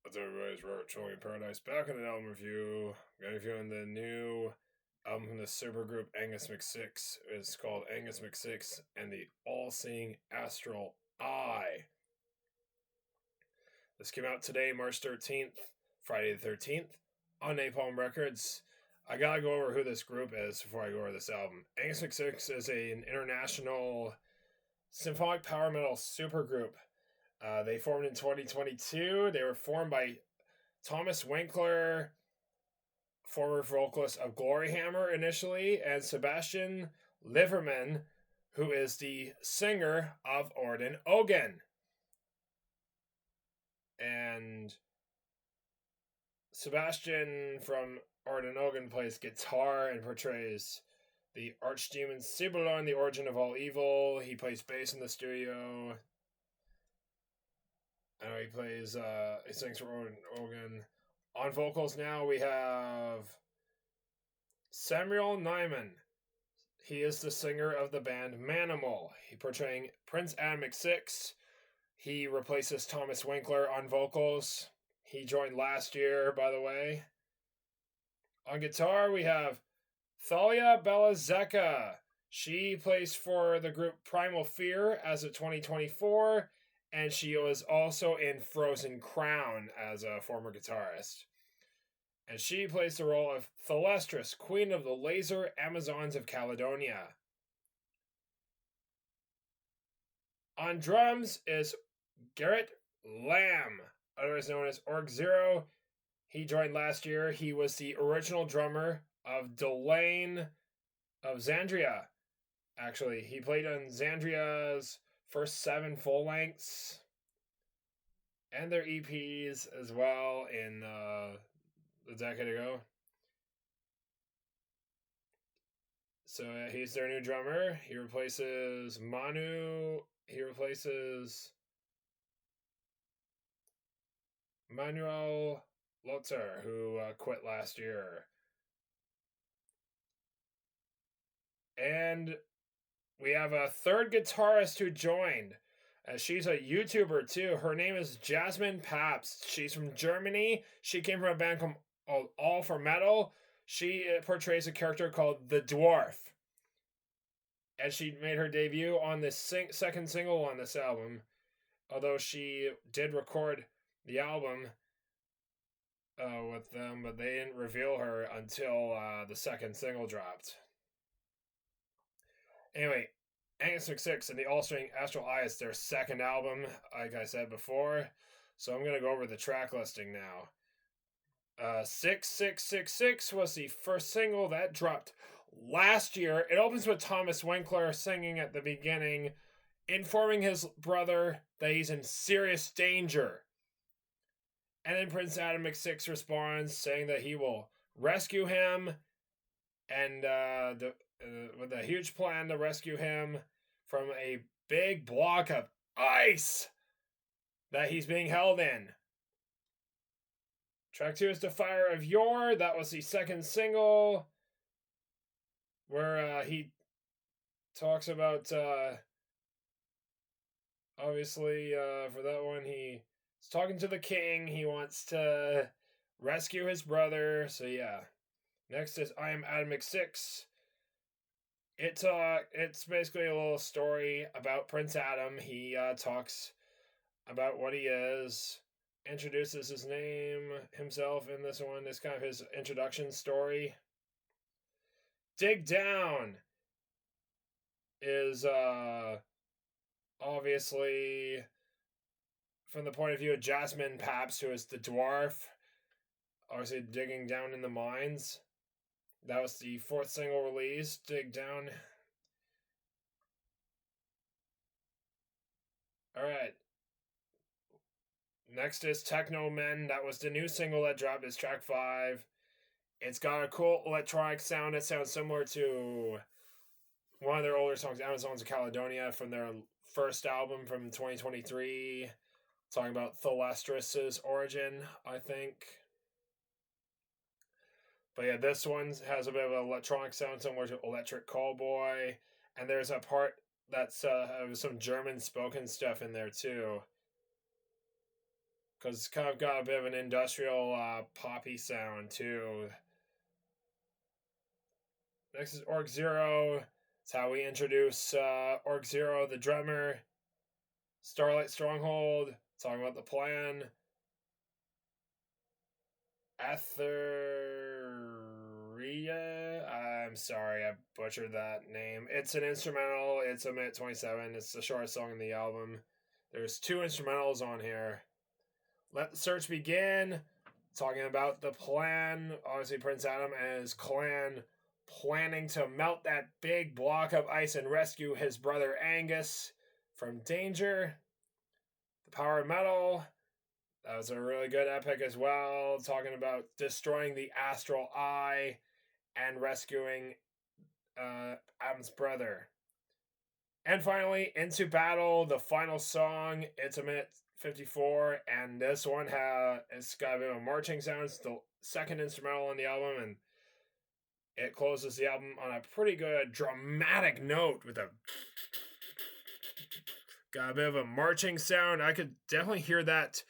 What's up, everybody's Robert Trolling in Paradise, back in an album review. I'm reviewing the new album from the supergroup Angus McSix. It's called Angus McSix and the All-Seeing Astral Eye. This came out today, March 13th, Friday the 13th, on Napalm Records. I gotta go over who this group is before I go over this album. Angus McSix is an international symphonic power metal supergroup. They formed in 2022. They were formed by Thomas Winkler, former vocalist of Gloryhammer initially, and Sebastian Liverman, who is the singer of Orden Ogan. And Sebastian from Orden Ogan plays guitar and portrays the Archdemon Cibulon, the origin of all evil. He plays bass in the studio. I know he sings for Orden Ogan. On vocals now we have Samuel Nyman. He is the singer of the band Manimal. He portraying Prince Adam McSix. He replaces Thomas Winkler on vocals. He joined last year, by the way. On guitar we have Thalia Belazeka. She plays for the group Primal Fear as of 2024. And she was also in Frozen Crown as a former guitarist. And she plays the role of Thalestris, Queen of the Laser Amazons of Caledonia. On drums is Garrett Lamb, otherwise known as Org Zero. He joined last year. He was the original drummer of Delane of Xandria. Actually, he played on Xandria's first 7 full lengths and their EPs as well in a decade ago. So he's their new drummer. He replaces Manu. He replaces Manuel Lotzer, who quit last year. And we have a third guitarist who joined. She's a YouTuber too. Her name is Jasmine Pabst. She's from Germany. She came from a band called All for Metal. She portrays a character called the Dwarf. And she made her debut on the second single on this album. Although she did record the album with them, but they didn't reveal her until the second single dropped. Anyway, Angus McSix and the All-Seeing Astral Eye is their second album, like I said before. So I'm going to go over the track listing now. 6666 was the first single that dropped last year. It opens with Thomas Winkler singing at the beginning, informing his brother that he's in serious danger. And then Prince Adam McSix responds, saying that he will rescue him, and with a huge plan to rescue him from a big block of ice that he's being held in. Track 2 is The Fire of Yore. That was the second single, where he talks about, obviously, for that one, he's talking to the king. He wants to rescue his brother. So yeah. Next is I Am Adam McSix. It's basically a little story about Prince Adam. He talks about what he is, introduces his name, himself in this one. It's kind of his introduction story. Dig Down is obviously from the point of view of Jasmine Pabst, who is the dwarf, obviously digging down in the mines. That was the fourth single release, Dig Down. Alright. Next is Techno Men. That was the new single that dropped as track 5. It's got a cool electronic sound. It sounds similar to one of their older songs, Amazons of Caledonia, from their first album from 2023. Talking about Thalestris' origin, I think. But yeah, this one has a bit of an electronic sound similar to Electric Callboy. And there's a part that's some German spoken stuff in there too. because it's kind of got a bit of an industrial poppy sound too. Next is Orc Zero. It's how we introduce Orc Zero, the drummer. Starlight Stronghold, talking about the plan. Atheria. I'm sorry, I butchered that name. It's an instrumental. It's a minute 27. It's the shortest song in the album. There's 2 instrumentals on here. Let the Search Begin. Talking about the plan. Obviously, Prince Adam and his clan planning to melt that big block of ice and rescue his brother Angus from danger. The Power of Metal. That was a really good epic as well, talking about destroying the Astral Eye and rescuing Adam's brother. And finally, Into Battle, the final song. It's a minute 54, and this one it's got a bit of marching sounds. It's the second instrumental on the album, and it closes the album on a pretty good dramatic note with a got a bit of a marching sound. I could definitely hear that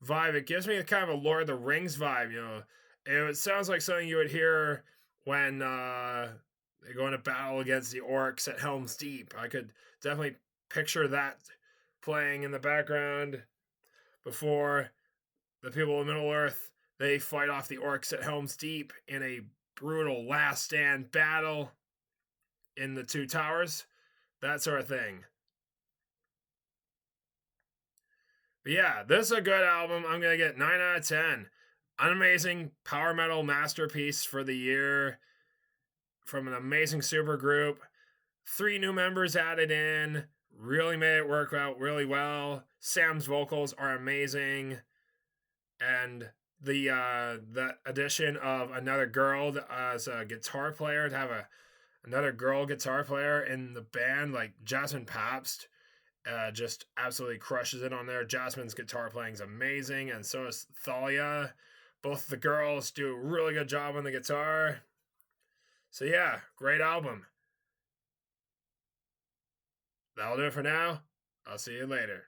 vibe. It gives me a kind of a Lord of the Rings vibe, you know. It sounds like something you would hear when they go into battle against the orcs at Helm's Deep. I could definitely picture that playing in the background before the people of Middle Earth, they fight off the orcs at Helm's Deep in a brutal last stand battle in the 2 towers. That sort of thing. But yeah, this is a good album. I'm going to get 9 out of 10. An amazing power metal masterpiece for the year from an amazing supergroup. 3 new members added in. Really made it work out really well. Sam's vocals are amazing. And the addition of another girl as a guitar player, to have another girl guitar player in the band like Jasmine Pabst, just absolutely crushes it on there. Jasmine's guitar playing is amazing, and so is Thalia. Both the girls do a really good job on the guitar. So yeah, great album. That'll do it for now. I'll see you later.